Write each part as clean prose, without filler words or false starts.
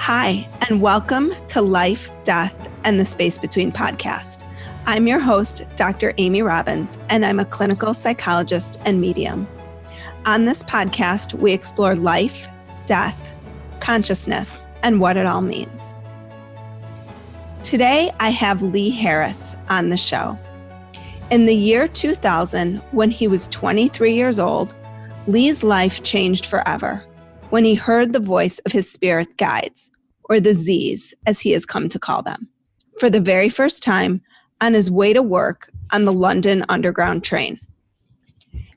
Hi, and welcome to Life, Death, and the Space Between podcast. I'm your host, Dr. Amy Robbins, and I'm a clinical psychologist and medium. On this podcast, we explore life, death, consciousness, and what it all means. Today, I have Lee Harris on the show. In the year 2000, when he was 23 years old, Lee's life changed forever when he heard the voice of his spirit guides, or the Z's, as he has come to call them, for the very first time on his way to work on the London Underground train.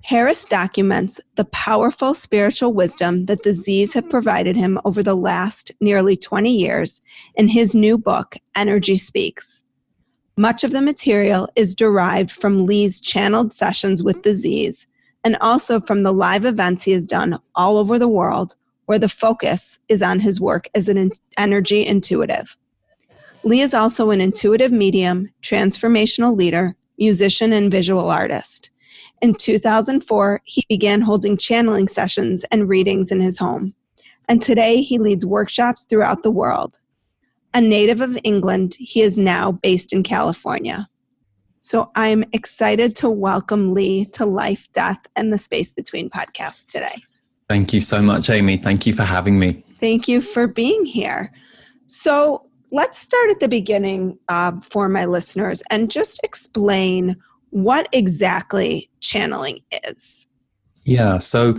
Harris documents the powerful spiritual wisdom that the Z's have provided him over the last nearly 20 years in his new book, Energy Speaks. Much of the material is derived from Lee's channeled sessions with the Z's, and also from the live events he has done all over the world, where the focus is on his work as an energy intuitive. Lee is also an intuitive medium, transformational leader, musician, and visual artist. In 2004, he began holding channeling sessions and readings in his home. And today, he leads workshops throughout the world. A native of England, he is now based in California. So I'm excited to welcome Lee to Life, Death, and the Space Between podcast today. Thank you so much, Amy. Thank you for having me. Thank you for being here. So let's start at the beginning for my listeners and just explain what exactly channeling is. Yeah, so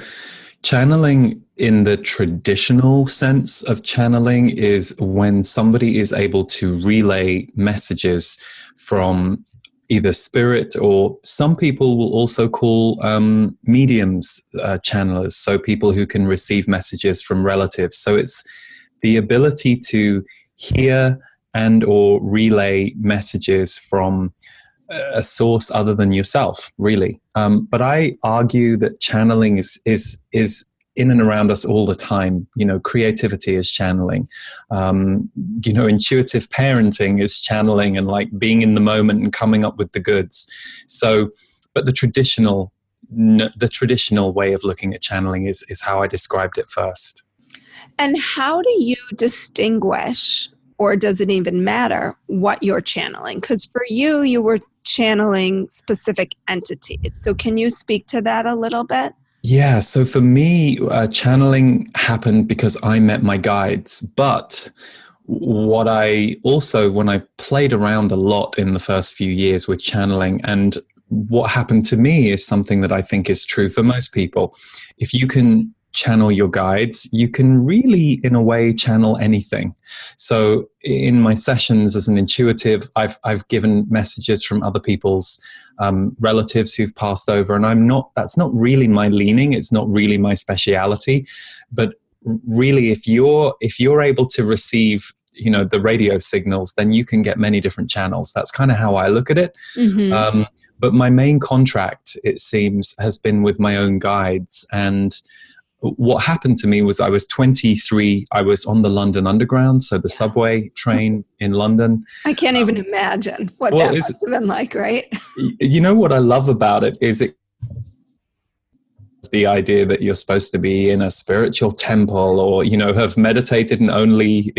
channeling in the traditional sense of channeling is when somebody is able to relay messages from either spirit, or some people will also call mediums channelers, so people who can receive messages from relatives. So it's the ability to hear and or relay messages from a source other than yourself, really. But I argue that channeling is in and around us all the time. You know, creativity is channeling. Intuitive parenting is channeling, and like being in the moment and coming up with the goods. So, but the traditional way of looking at channeling is how I described it first. And how do you distinguish, or does it even matter, what you're channeling? Because for you, you were channeling specific entities. So can you speak to that a little bit? Yeah, so for me, channeling happened because I met my guides. But what I also, when I played around a lot in the first few years with channeling, and what happened to me is something that I think is true for most people. If you can channel your guides, you can really, in a way, channel anything. So in my sessions as an intuitive, I've given messages from other people's relatives who've passed over, and that's not really my leaning. It's not really my speciality. But really, if you're able to receive, the radio signals, then you can get many different channels. That's kind of how I look at it. Mm-hmm. But my main contract, it seems, has been with my own guides. And what happened to me was I was 23. I was on the London Underground, so the subway train in London. I can't even imagine what that must have been like, right? You know what I love about it is the idea that you're supposed to be in a spiritual temple, or, have meditated and only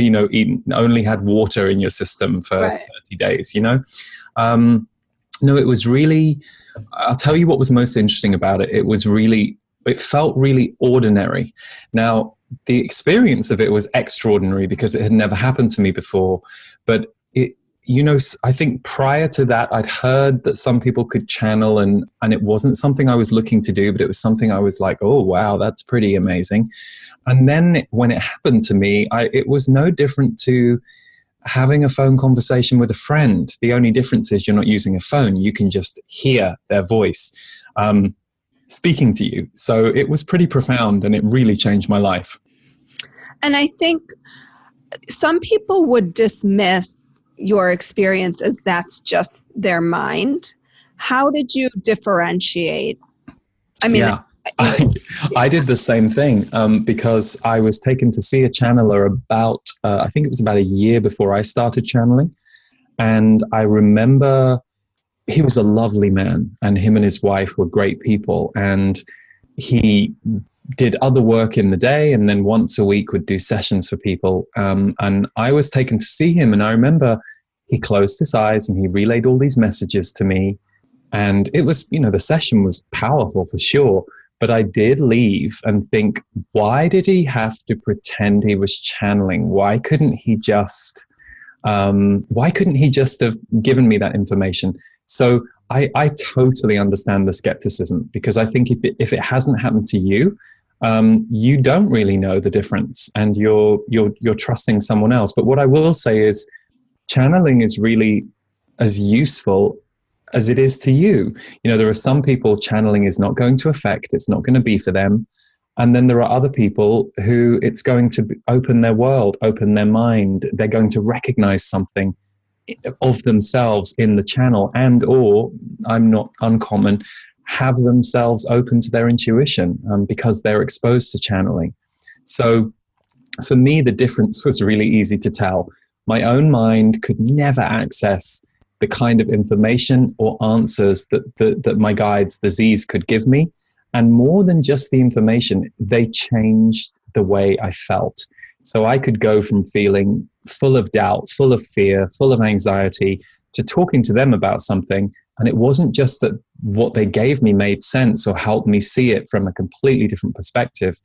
had water in your system for 30 days, No, it was really, I'll tell you what was most interesting about it. It felt really ordinary. Now, the experience of it was extraordinary because it had never happened to me before. But I think prior to that, I'd heard that some people could channel, and it wasn't something I was looking to do, but it was something I was like, oh, wow, that's pretty amazing. And then when it happened to me, it was no different to having a phone conversation with a friend. The only difference is you're not using a phone. You can just hear their voice speaking to you. So it was pretty profound, and it really changed my life. And I think some people would dismiss your experience as that's just their mind. How did you differentiate? I mean, yeah, I did the same thing because I was taken to see a channeler about, I think it was about a year before I started channeling. And I remember he was a lovely man, and him and his wife were great people. And he did other work in the day, and then once a week would do sessions for people. And I was taken to see him, and I remember he closed his eyes and he relayed all these messages to me. And it was, the session was powerful for sure. But I did leave and think, why did he have to pretend he was channeling? Why couldn't he just have given me that information? So I totally understand the skepticism, because I think if it hasn't happened to you, you don't really know the difference, and you're trusting someone else. But what I will say is, channeling is really as useful as it is to you. There are some people channeling is not going to affect, it's not going to be for them. And then there are other people who it's going to open their world, open their mind. They're going to recognize something of themselves in the channel, and or, I'm not uncommon, have themselves open to their intuition because they're exposed to channeling. So for me, the difference was really easy to tell. My own mind could never access the kind of information or answers that my guides, the Z's, could give me. And more than just the information, they changed the way I felt. So I could go from feeling full of doubt, full of fear, full of anxiety, to talking to them about something. And it wasn't just that what they gave me made sense or helped me see it from a completely different perspective.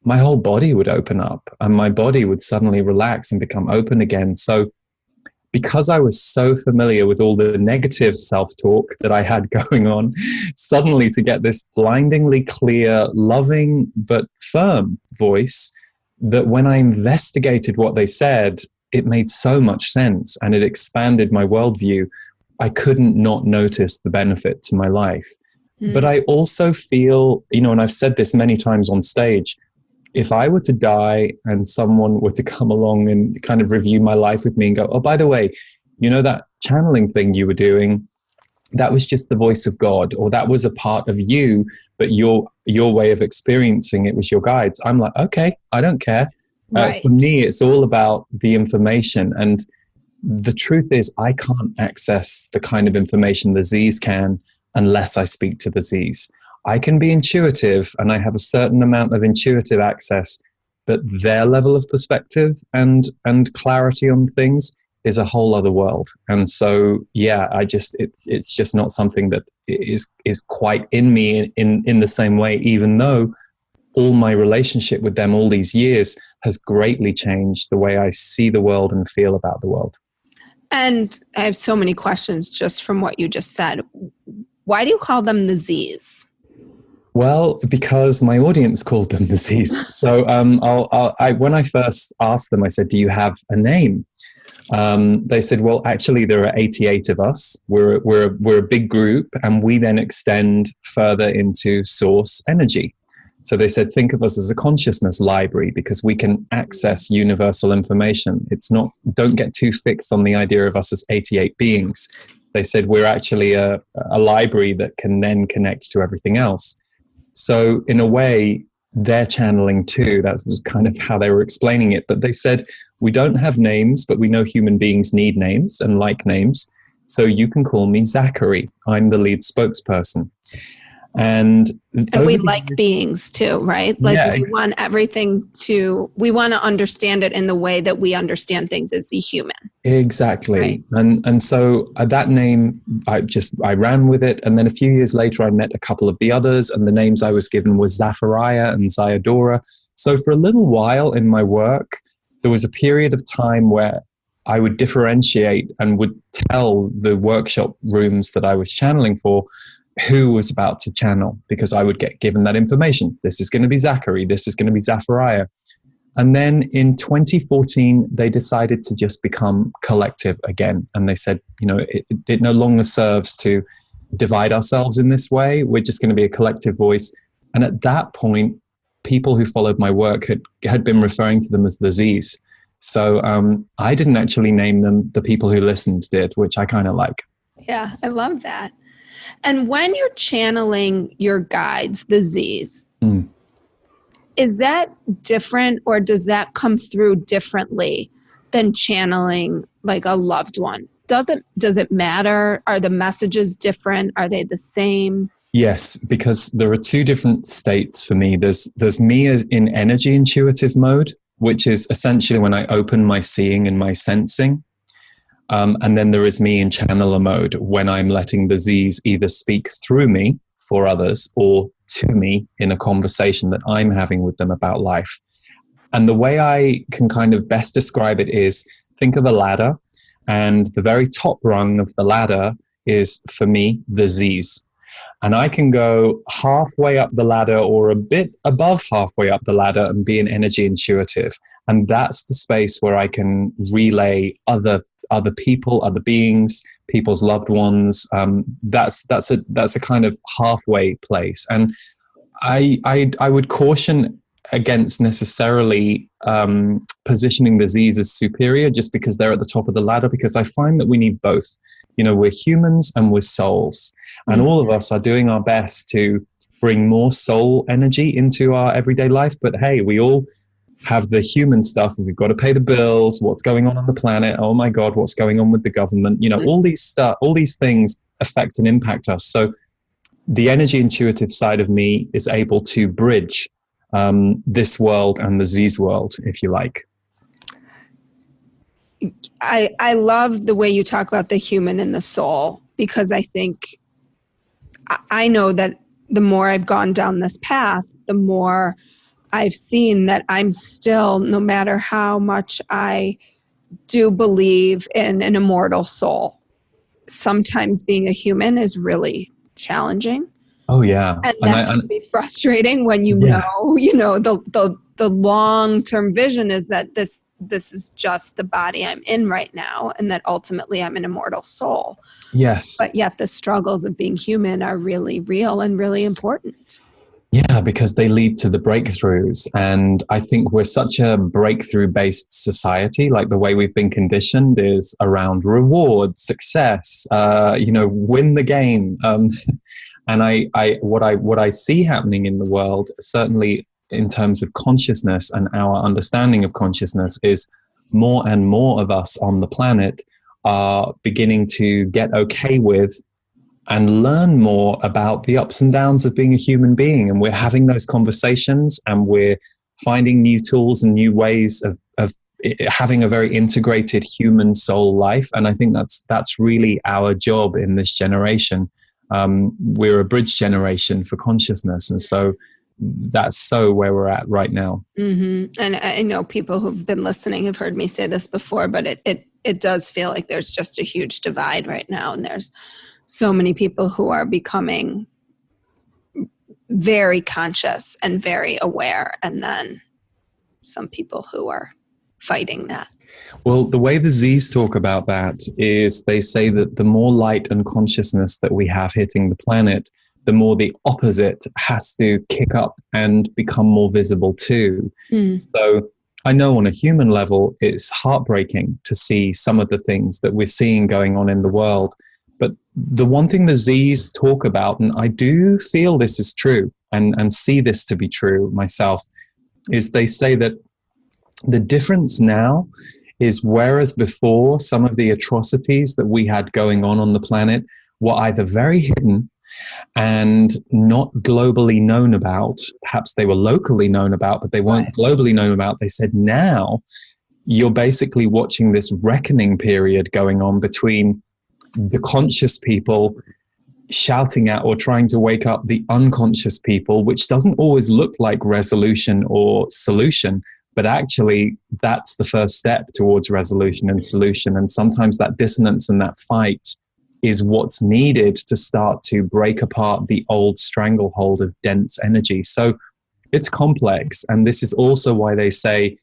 My whole body would open up, and my body would suddenly relax and become open again. So because I was so familiar with all the negative self-talk that I had going on, suddenly to get this blindingly clear, loving, but firm voice, that when I investigated what they said, it made so much sense and it expanded my worldview. I couldn't not notice the benefit to my life. But I also feel, and I've said this many times on stage, if I were to die and someone were to come along and kind of review my life with me and go, oh, by the way, that channeling thing you were doing, that was just the voice of God, or that was a part of you, but your way of experiencing it was your guides. I'm like, okay, I don't care. Right. For me, it's all about the information. And the truth is, I can't access the kind of information the Z's can unless I speak to the Z's. I can be intuitive, and I have a certain amount of intuitive access, but their level of perspective and clarity on things is a whole other world. And so, yeah, it's just not something that is quite in me in the same way, even though all my relationship with them all these years has greatly changed the way I see the world and feel about the world. And I have so many questions just from what you just said. Why do you call them the Z's? Well, because my audience called them the Z's. So when I first asked them, I said, do you have a name? They said, well, actually, there are 88 of us. We're a big group, and we then extend further into source energy. So they said, think of us as a consciousness library, because we can access universal information. Don't get too fixed on the idea of us as 88 beings. They said, we're actually a library that can then connect to everything else. So in a way, they're channeling too. That was kind of how they were explaining it. But they said, we don't have names, but we know human beings need names and like names. So you can call me Zachary. I'm the lead spokesperson. And we like beings too, right? Like, yeah, we want everything we want to understand it in the way that we understand things as a human. Exactly. Right. And so that name, I ran with it. And then a few years later, I met a couple of the others, and the names I was given was Zachariah and Zayadora. So for a little while in my work, there was a period of time where I would differentiate and would tell the workshop rooms that I was channeling for who was about to channel, because I would get given that information. This is going to be Zachary. This is going to be Zachariah. And then in 2014, they decided to just become collective again. And they said, it no longer serves to divide ourselves in this way. We're just going to be a collective voice. And at that point, people who followed my work had been referring to them as the Z's. So I didn't actually name them. The people who listened did, which I kind of like. Yeah, I love that. And when you're channeling your guides, the Z's, is that different, or does that come through differently than channeling like a loved one? Does it matter? Are the messages different? Are they the same? Yes, because there are two different states for me. There's me as in energy intuitive mode, which is essentially when I open my seeing and my sensing. And then there is me in channeler mode when I'm letting the Z's either speak through me for others or to me in a conversation that I'm having with them about life. And the way I can kind of best describe it is, think of a ladder, and the very top rung of the ladder is, for me, the Z's. And I can go halfway up the ladder or a bit above halfway up the ladder and be an energy intuitive. And that's the space where I can relay other people, other beings, people's loved ones. That's a kind of halfway place. And I would caution against necessarily positioning the Z's as superior just because they're at the top of the ladder, because I find that we need both. You know, we're humans and we're souls, and all of us are doing our best to bring more soul energy into our everyday life. But hey, we all have the human stuff. We've got to pay the bills. What's going on the planet? Oh my God, what's going on with the government? You know, all these things affect and impact us. So the energy intuitive side of me is able to bridge this world and the Z's world, if you like. I love the way you talk about the human and the soul, because I think I know that the more I've gone down this path, the more I've seen that I'm still, no matter how much I do believe in an immortal soul, sometimes being a human is really challenging. Oh yeah, and that can be frustrating when you know the long-term vision is that this is just the body I'm in right now, and that ultimately I'm an immortal soul. Yes. But yet the struggles of being human are really real and really important. Yeah, because they lead to the breakthroughs. And I think we're such a breakthrough-based society. Like, the way we've been conditioned is around reward, success, win the game. And what I see happening in the world, certainly in terms of consciousness and our understanding of consciousness, is more and more of us on the planet are beginning to get okay with and learn more about the ups and downs of being a human being. And we're having those conversations, and we're finding new tools and new ways of having a very integrated human soul life. And I think that's really our job in this generation. We're a bridge generation for consciousness. And so that's so where we're at right now. Mm-hmm. And I know people who've been listening have heard me say this before, but it does feel like there's just a huge divide right now. And there's so many people who are becoming very conscious and very aware, and then some people who are fighting that. Well, the way the Z's talk about that is they say that the more light and consciousness that we have hitting the planet, the more the opposite has to kick up and become more visible too. So I know on a human level, it's heartbreaking to see some of the things that we're seeing going on in the world. But the one thing the Z's talk about, and I do feel this is true and see this to be true myself, is they say that the difference now is, whereas before some of the atrocities that we had going on the planet were either very hidden and not globally known about, perhaps they were locally known about, but they weren't globally known about. They said now you're basically watching this reckoning period going on between the conscious people shouting at or trying to wake up the unconscious people, which doesn't always look like resolution or solution, but actually that's the first step towards resolution and solution. And sometimes that dissonance and that fight is what's needed to start to break apart the old stranglehold of dense energy. So it's complex. And this is also why they say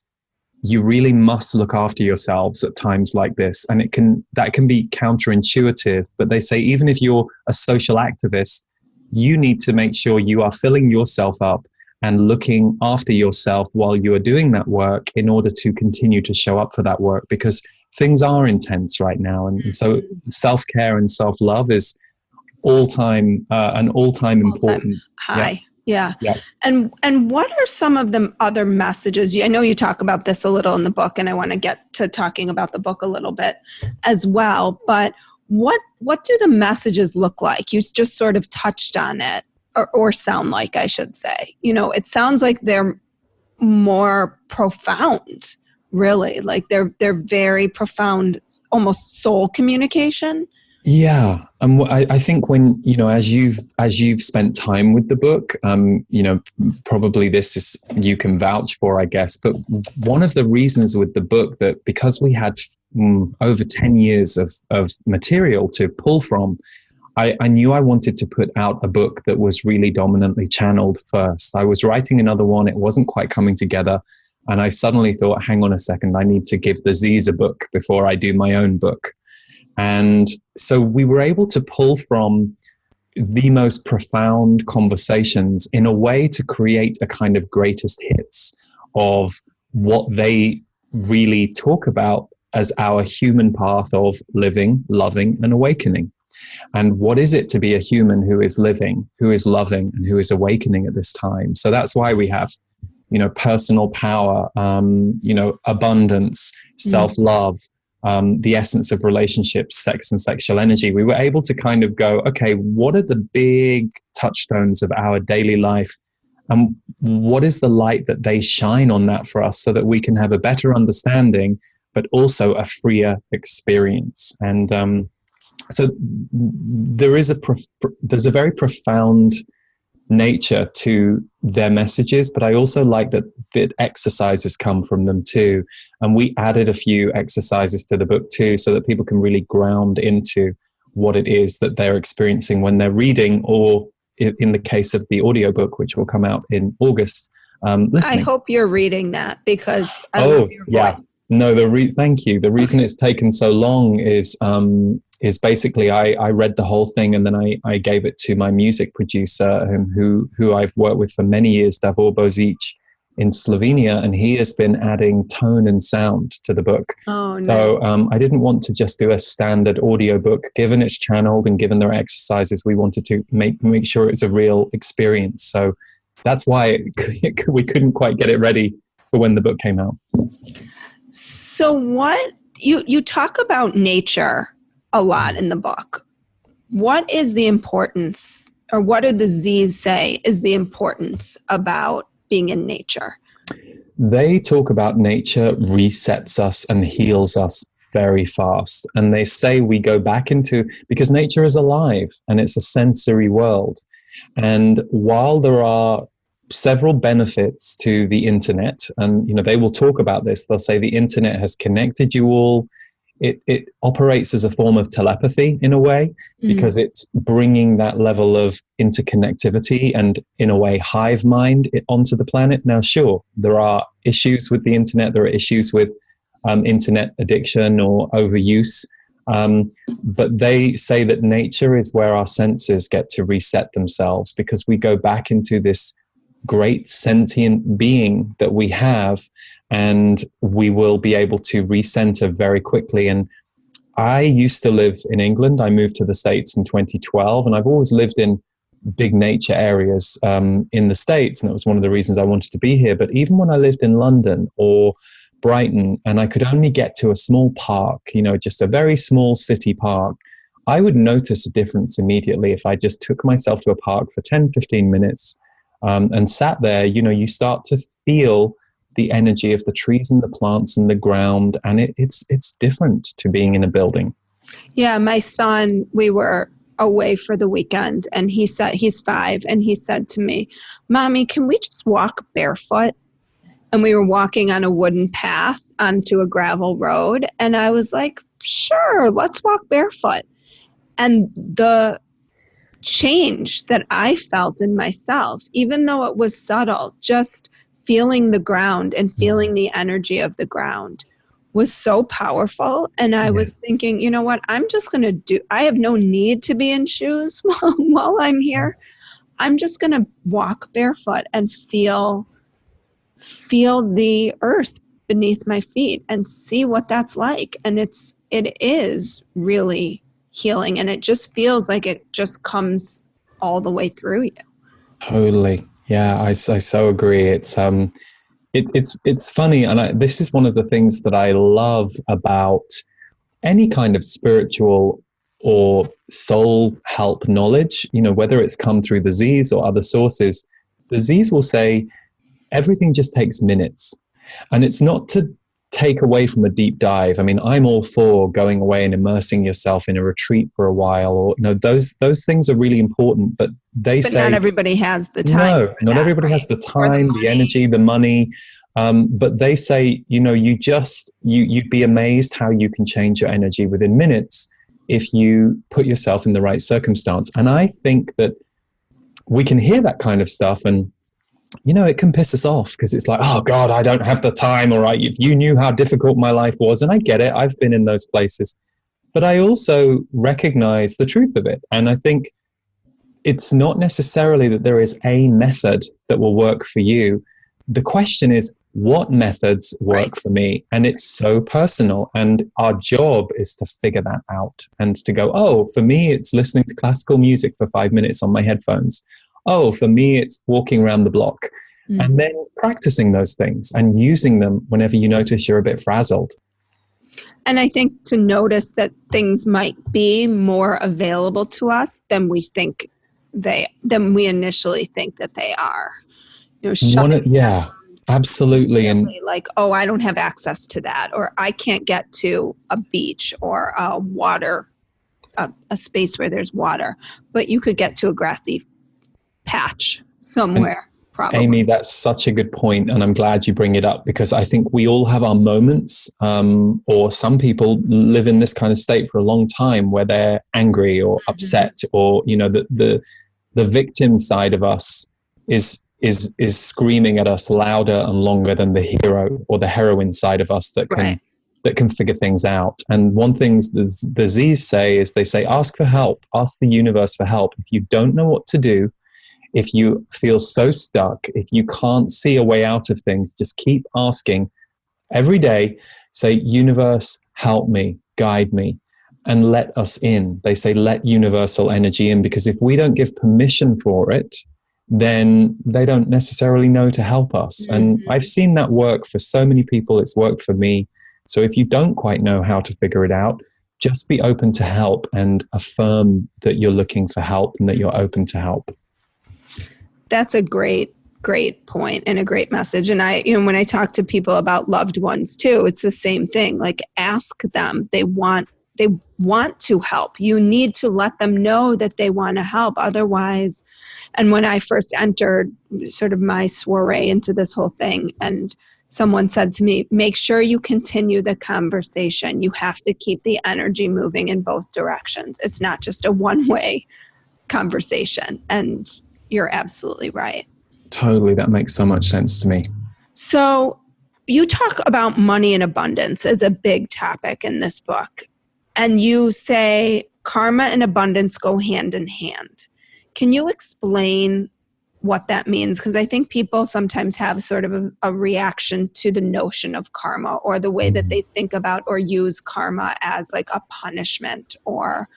you really must look after yourselves at times like this. And that can be counterintuitive, but they say even if you're a social activist, you need to make sure you are filling yourself up and looking after yourself while you are doing that work in order to continue to show up for that work, because things are intense right now. And so self-care and self-love is an all-time important high. Yeah. And what are some of the other messages? I know you talk about this a little in the book, and I want to get to talking about the book a little bit as well. But what do the messages look like? You just sort of touched on it, or sound like, I should say. It sounds like they're more profound, really. Like they're very profound, almost soul communication. Yeah, and I think when as you've spent time with the book, probably this is you can vouch for, I guess. But one of the reasons with the book, that because we had over 10 years of material to pull from, I knew I wanted to put out a book that was really dominantly channeled first. I was writing another one; it wasn't quite coming together, and I suddenly thought, hang on a second, I need to give the Z's a book before I do my own book. And so we were able to pull from the most profound conversations in a way to create a kind of greatest hits of what they really talk about as our human path of living, loving, and awakening. And what is it to be a human who is living, who is loving, and who is awakening at this time? So that's why we have, personal power, abundance, self-love, the essence of relationships, sex and sexual energy. We were able to kind of go, okay, what are the big touchstones of our daily life? And what is the light that they shine on that for us, so that we can have a better understanding, but also a freer experience? And so there's a very profound nature to their messages, but I also like that exercises come from them too. And we added a few exercises to the book too, so that people can really ground into what it is that they're experiencing when they're reading, or in the case of the audiobook, which will come out in August, listening. I hope you're reading that, because I love your voice. No, thank you. The reason it's taken so long is basically I read the whole thing, and then I gave it to my music producer, who I've worked with for many years, Davor Bozic, in Slovenia, and he has been adding tone and sound to the book. Oh, no. So I didn't want to just do a standard audio book. Given it's channeled and given their exercises, we wanted to make sure it's a real experience. So that's why we couldn't quite get it ready for when the book came out. So what you talk about nature a lot in the book. What is the importance, or what do the Z's say is the importance about being in nature? They talk about nature resets us and heals us very fast. And they say we go back because nature is alive and it's a sensory world. And while there are several benefits to the internet, and they will talk about this, they'll say the internet has connected you all. It operates as a form of telepathy in a way, because it's bringing that level of interconnectivity and, in a way, hive mind onto the planet. Now, sure, there are issues with the internet. There are issues with internet addiction or overuse. But they say that nature is where our senses get to reset themselves, because we go back into this great sentient being that we have, and we will be able to recenter very quickly. And I used to live in England. I moved to the States in 2012, and I've always lived in big nature areas in the States, and it was one of the reasons I wanted to be here. But even when I lived in London or Brighton, and I could only get to a small park, just a very small city park, I would notice a difference immediately if I just took myself to a park for 10, 15 minutes and sat there. You start to feel the energy of the trees and the plants and the ground, and it's different to being in a building. Yeah, my son, we were away for the weekend, and he said, he's 5, and he said to me, "Mommy, can we just walk barefoot?" And we were walking on a wooden path onto a gravel road, and I was like, "Sure, let's walk barefoot." And the change that I felt in myself, even though it was subtle, just feeling the ground and feeling the energy of the ground, was so powerful. And I was thinking, you know what, I'm just going to I have no need to be in shoes while I'm here. I'm just going to walk barefoot and feel the earth beneath my feet and see what that's like. And it is really healing, and it just feels like it just comes all the way through you. Totally. Yeah, I so agree. It's funny, and this is one of the things that I love about any kind of spiritual or soul help knowledge, whether it's come through the Z's or other sources, the Z's will say everything just takes minutes. And it's not to take away from a deep dive. I mean, I'm all for going away and immersing yourself in a retreat for a while, or those things are really important. But they say not everybody has the time. No, not everybody has the time, the energy, the money. But they say, you'd be amazed how you can change your energy within minutes if you put yourself in the right circumstance. And I think that we can hear that kind of stuff, and it can piss us off because it's like, oh God, I don't have the time. All right, if you knew how difficult my life was, and I get it, I've been in those places, but I also recognize the truth of it. And I think it's not necessarily that there is a method that will work for you. The question is, what methods work for me? And it's so personal. And our job is to figure that out and to go, oh, for me, it's listening to classical music for 5 minutes on my headphones. Oh, for me, it's walking around the block. And then practicing those things and using them whenever you notice you're a bit frazzled. And I think to notice that things might be more available to us than we initially think that they are. Absolutely. And like, oh, I don't have access to that, or I can't get to a beach or a space where there's water, but you could get to a grassy patch somewhere. Probably. Amy, that's such a good point, and I'm glad you bring it up, because I think we all have our moments, or some people live in this kind of state for a long time where they're angry or upset, or the victim side of us is screaming at us louder and longer than the hero or the heroine side of us that can figure things out. And one thing the Z's say is, they say, ask for help, ask the universe for help. If you don't know what to do, if you feel so stuck, if you can't see a way out of things, just keep asking every day. Say, universe, help me, guide me, and let us in. They say, let universal energy in, because if we don't give permission for it, then they don't necessarily know to help us. And I've seen that work for so many people. It's worked for me. So if you don't quite know how to figure it out, just be open to help and affirm that you're looking for help and that you're open to help. That's a great point and a great message. And when I talk to people about loved ones too, it's the same thing. Like, ask them. They want to help. You need to let them know that they want to help. Otherwise, and when I first entered sort of my soiree into this whole thing, and someone said to me, make sure you continue the conversation. You have to keep the energy moving in both directions. It's not just a one-way conversation. And you're absolutely right. Totally. That makes so much sense to me. So you talk about money and abundance as a big topic in this book. And you say karma and abundance go hand in hand. Can you explain what that means? Because I think people sometimes have sort of a reaction to the notion of karma, or the way that they think about or use karma as like a punishment or...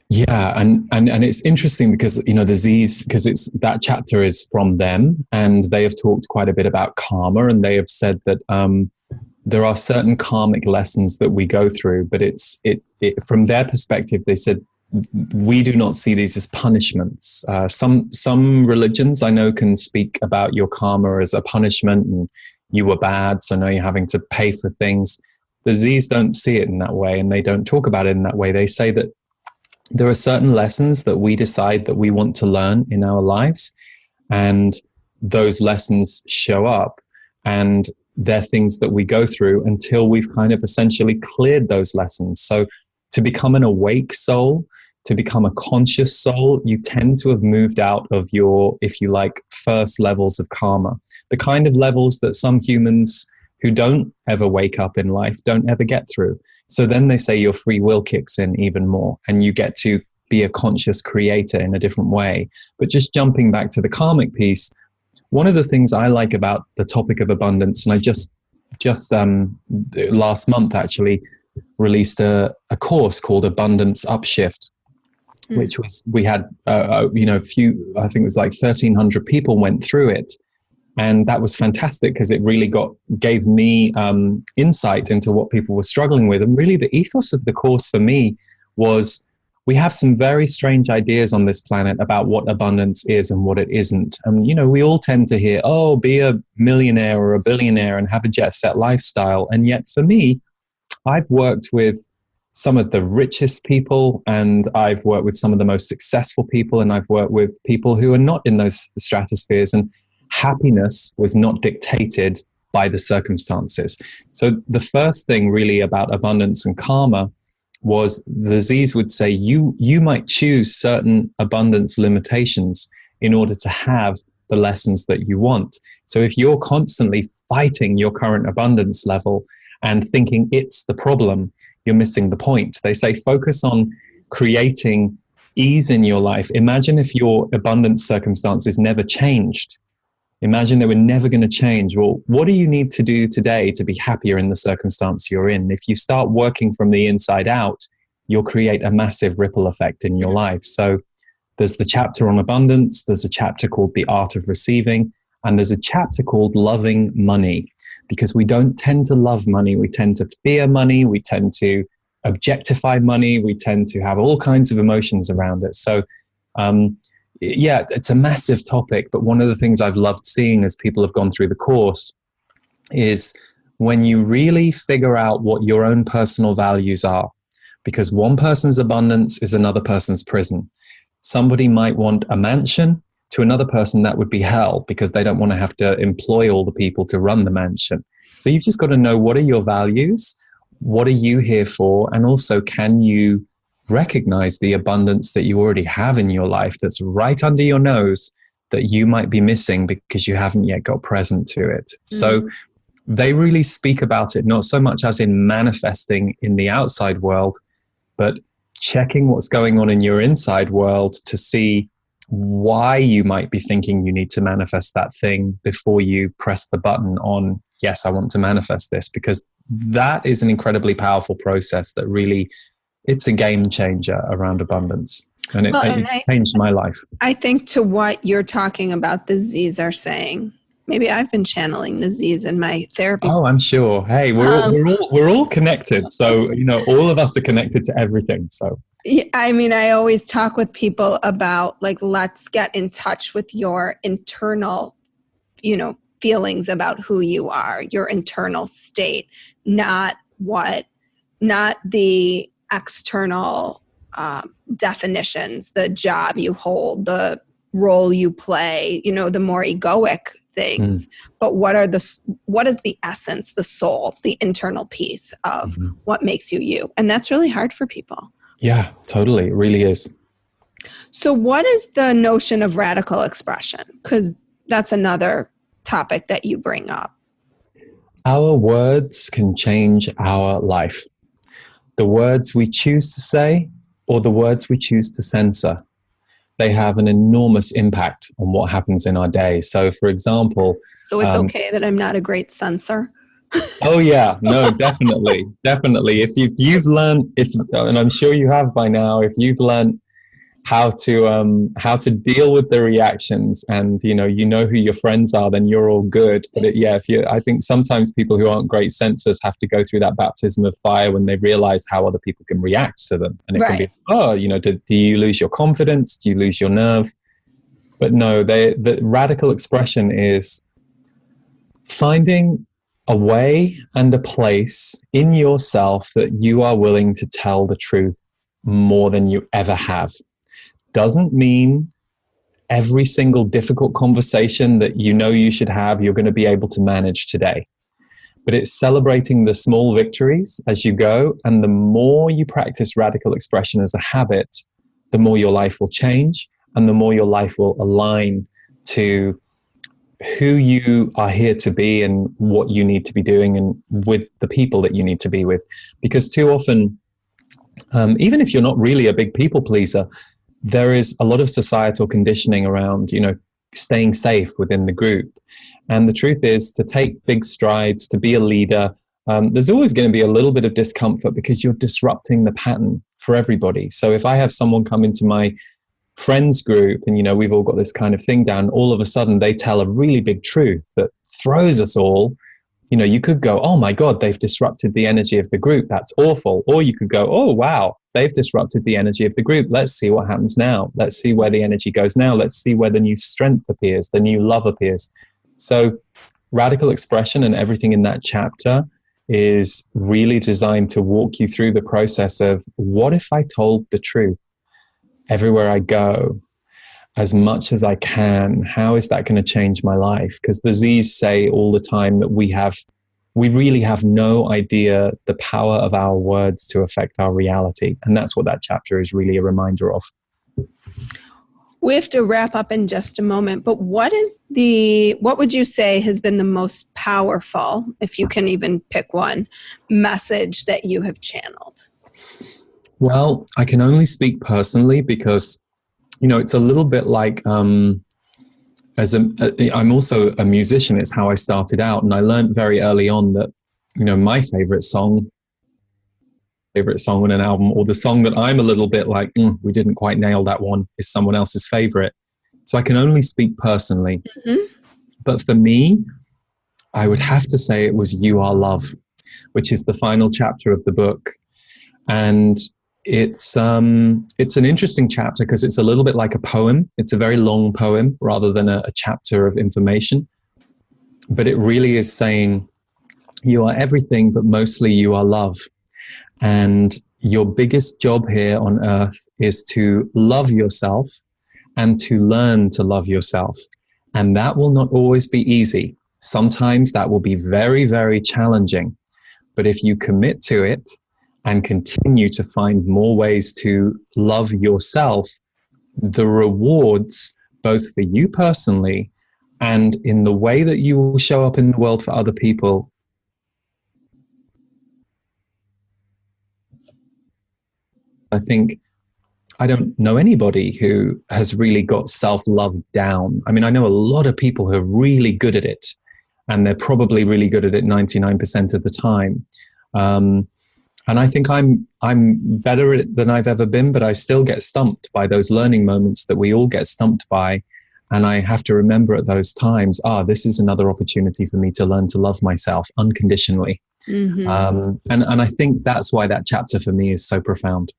Yeah, and it's interesting because the Z's, because it's that chapter is from them, and they have talked quite a bit about karma, and they have said that there are certain karmic lessons that we go through, but it's from their perspective, they said we do not see these as punishments. Some religions I know can speak about your karma as a punishment, and you were bad, so now you're having to pay for things. The Z's don't see it in that way, and they don't talk about it in that way. They say that there are certain lessons that we decide that we want to learn in our lives, and those lessons show up, and they're things that we go through until we've kind of essentially cleared those lessons. So to become an awake soul, to become a conscious soul, you tend to have moved out of your, if you like, first levels of karma, the kind of levels that some humans who don't ever wake up in life don't ever get through. So then they say your free will kicks in even more, and you get to be a conscious creator in a different way. But just jumping back to the karmic piece, one of the things I like about the topic of abundance, and I just last month actually released a course called Abundance Upshift, which was, we had a few, I think it was like 1,300 people went through it. And that was fantastic because it really gave me insight into what people were struggling with. And really the ethos of the course for me was we have some very strange ideas on this planet about what abundance is and what it isn't. And, we all tend to hear, oh, be a millionaire or a billionaire and have a jet set lifestyle. And yet for me, I've worked with some of the richest people, and I've worked with some of the most successful people, and I've worked with people who are not in those stratospheres. And happiness was not dictated by the circumstances. So the first thing really about abundance and karma was the Z's would say you might choose certain abundance limitations in order to have the lessons that you want. So if you're constantly fighting your current abundance level and thinking it's the problem, you're missing the point. They say focus on creating ease in your life. Imagine if your abundance circumstances never changed. Imagine they were never going to change. Well, what do you need to do today to be happier in the circumstance you're in? If you start working from the inside out, you'll create a massive ripple effect in your life. So there's the chapter on abundance. There's a chapter called The Art of Receiving. And there's a chapter called Loving Money, because we don't tend to love money. We tend to fear money. We tend to objectify money. We tend to have all kinds of emotions around it. So, yeah, it's a massive topic, but one of the things I've loved seeing as people have gone through the course is when you really figure out what your own personal values are, because one person's abundance is another person's prison. Somebody might want a mansion. To another person, that would be hell, because they don't want to have to employ all the people to run the mansion. So you've just got to know, what are your values? What are you here for? And also, can you recognize the abundance that you already have in your life that's right under your nose that you might be missing because you haven't yet got present to it? So they really speak about it, not so much as in manifesting in the outside world, but checking what's going on in your inside world to see why you might be thinking you need to manifest that thing before you press the button on, yes, I want to manifest this, because that is an incredibly powerful process that really, it's a game changer around abundance. And it changed my life. I think to what you're talking about, the Z's are saying, maybe I've been channeling the Z's in my therapy. Oh, I'm sure. Hey, we're all connected. So, all of us are connected to everything. So, I mean, I always talk with people about, like, let's get in touch with your internal, feelings about who you are, your internal state, not the external definitions, the job you hold, the role you play, the more egoic things. But what is the essence, the soul, the internal piece of what makes you you? And that's really hard for people. Yeah, totally. It really is. So what is the notion of radical expression? Because that's another topic that you bring up. Our words can change our life. The words we choose to say or the words we choose to censor, they have an enormous impact on what happens in our day. So, for example... So it's okay that I'm not a great censor? Oh, yeah. No, definitely. Definitely. If you've learned, and I'm sure you have by now, if you've learned how to deal with the reactions, and you know who your friends are, then you're all good. But I think sometimes people who aren't great censors have to go through that baptism of fire when they realize how other people can react to them, and it can be, do you lose your confidence? Do you lose your nerve? But no, the radical expression is finding a way and a place in yourself that you are willing to tell the truth more than you ever have. Doesn't mean every single difficult conversation that you should have, you're going to be able to manage today. But it's celebrating the small victories as you go. And the more you practice radical expression as a habit, the more your life will change and the more your life will align to who you are here to be and what you need to be doing and with the people that you need to be with. Because too often, even if you're not really a big people pleaser, there is a lot of societal conditioning around, staying safe within the group. And the truth is, to take big strides, to be a leader, there's always going to be a little bit of discomfort because you're disrupting the pattern for everybody. So if I have someone come into my friends group and, we've all got this kind of thing down, all of a sudden they tell a really big truth that throws us all. you could go, oh my God, they've disrupted the energy of the group. That's awful. Or you could go, oh, wow, they've disrupted the energy of the group. Let's see what happens now. Let's see where the energy goes now. Let's see where the new strength appears, the new love appears. So radical expression and everything in that chapter is really designed to walk you through the process of, what if I told the truth everywhere I go, as much as I can? How is that going to change my life? Because the Z's say all the time that we really have no idea the power of our words to affect our reality. And that's what that chapter is really a reminder of. We have to wrap up in just a moment, but what would you say has been the most powerful, if you can even pick one, message that you have channeled? Well, I can only speak personally because it's a little bit like, I'm also a musician. It's how I started out. And I learned very early on that, my favorite song on an album, or the song that I'm a little bit like, we didn't quite nail that one, is someone else's favorite. So I can only speak personally. Mm-hmm. But for me, I would have to say it was You Are Love, which is the final chapter of the book. And it's an interesting chapter because it's a little bit like a poem. It's a very long poem rather than a chapter of information. But it really is saying you are everything, but mostly you are love. And your biggest job here on earth is to love yourself and to learn to love yourself. And that will not always be easy. Sometimes that will be very, very challenging. But if you commit to it and continue to find more ways to love yourself, the rewards, both for you personally and in the way that you will show up in the world for other people, I think I don't know anybody who has really got self-love down. I mean, I know a lot of people who are really good at it, and they're probably really good at it 99% of the time. And I think I'm better at it than I've ever been, but I still get stumped by those learning moments that we all get stumped by. And I have to remember at those times, this is another opportunity for me to learn to love myself unconditionally. Mm-hmm. And I think that's why that chapter for me is so profound.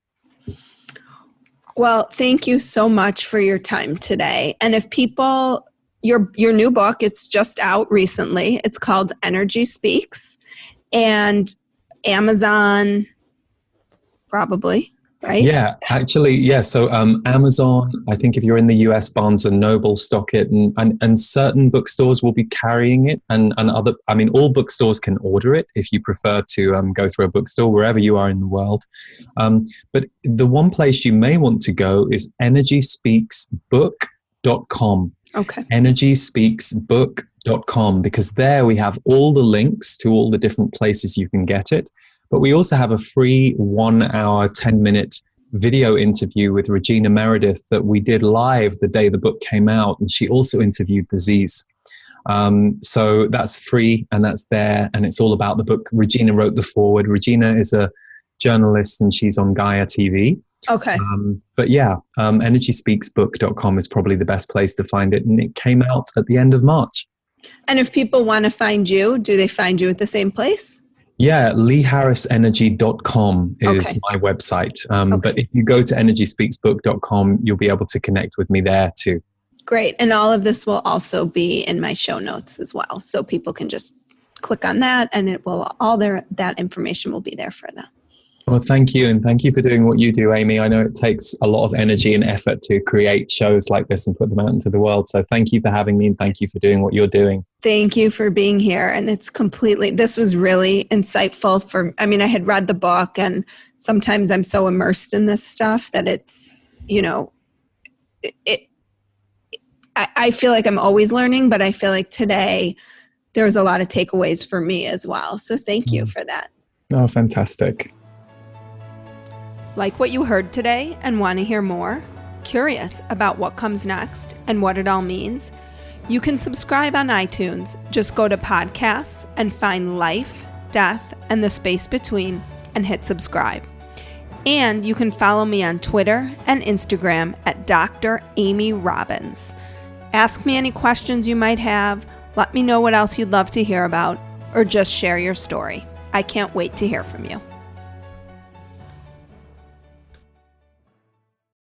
Well, thank you so much for your time today. And if people, your new book, it's just out recently. It's called Energy Speaks, and Amazon, probably, right? Yeah, actually, yeah. So Amazon, I think if you're in the US, Barnes and Noble stock it, and certain bookstores will be carrying it, and other, I mean, all bookstores can order it if you prefer to go through a bookstore wherever you are in the world. But the one place you may want to go is energyspeaksbook.com. Okay. energyspeaksbook.com, because there we have all the links to all the different places you can get it. But we also have a free 1 hour, 10-minute video interview with Regina Meredith that we did live the day the book came out. And she also interviewed the Z's. So that's free and that's there. And it's all about the book. Regina wrote the foreword. Regina is a journalist and she's on Gaia TV. Okay. But yeah, energyspeaksbook.com is probably the best place to find it. And it came out at the end of March. And if people want to find you, do they find you at the same place? Yeah, leeharrisenergy.com is my website. But if you go to energyspeaksbook.com, you'll be able to connect with me there too. Great. And all of this will also be in my show notes as well. So people can just click on that and it will, that information will be there for them. Well, thank you. And thank you for doing what you do, Amy. I know it takes a lot of energy and effort to create shows like this and put them out into the world. So thank you for having me and thank you for doing what you're doing. Thank you for being here. And this was really insightful I had read the book and sometimes I'm so immersed in this stuff that it's, I feel like I'm always learning, but I feel like today there was a lot of takeaways for me as well. So thank you for that. Oh, fantastic. Like what you heard today and want to hear more? Curious about what comes next and what it all means? You can subscribe on iTunes. Just go to podcasts and find Life, Death, and the Space Between and hit subscribe. And you can follow me on Twitter and Instagram at Dr. Amy Robbins. Ask me any questions you might have. Let me know what else you'd love to hear about. or just share your story. I can't wait to hear from you.